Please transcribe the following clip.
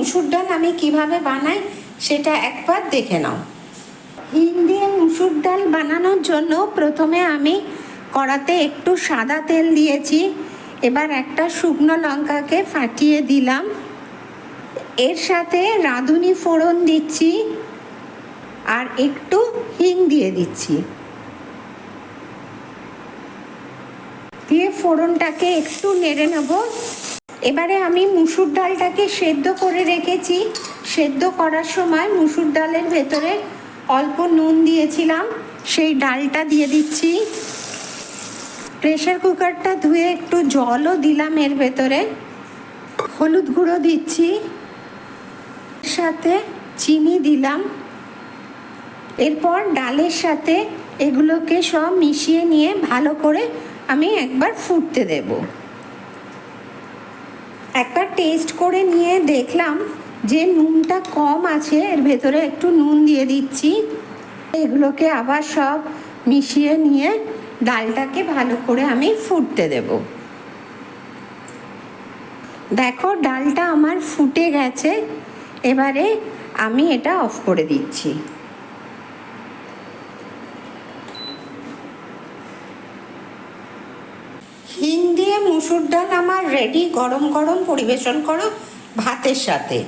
মুসুর ডাল আমি কিভাবে বানাই সেটা একবার দেখে নাও। হিং দিয়ে মুসুর ডাল বানানোর জন্য প্রথমে আমি কড়াতে একটু সাদা তেল দিয়েছি। এবার একটা শুকনো লঙ্কাকে ফাটিয়ে দিলাম, এর সাথে রাঁধুনি ফোড়ন দিচ্ছি আর একটু হিং দিয়ে দিচ্ছি। দিয়ে ফোড়নটাকে একটু নেড়ে নেব। এবারে আমি মুসুর ডালটাকে সেদ্ধ করে রেখেছি। সেদ্ধ করার সময় মুসুর ডালের ভেতরে অল্প নুন দিয়েছিলাম, সেই ডালটা দিয়ে দিচ্ছি। প্রেসার কুকারটা ধুয়ে একটু জলও দিলাম এর ভেতরে। হলুদ গুঁড়ো দিচ্ছি, সাথে চিনি দিলাম। এরপর ডালের সাথে এগুলোকে সব মিশিয়ে নিয়ে ভালো করে আমি একবার ফুটতে দেব। একবার টেস্ট করে নিয়ে দেখলাম যে নুনটা কম আছে, এর ভেতরে একটু নুন দিয়ে দিচ্ছি। এগুলোকে আবার সব মিশিয়ে নিয়ে ডালটাকে ভালো করে আমি ফুটতে দেব। দেখো ডালটা আমার ফুটে গেছে, এবারে আমি এটা অফ করে দিচ্ছি। হিং দিয়ে মুসুর ডাল আমার রেডি। গরম গরম পরিবেশন করো ভাতের সাথে।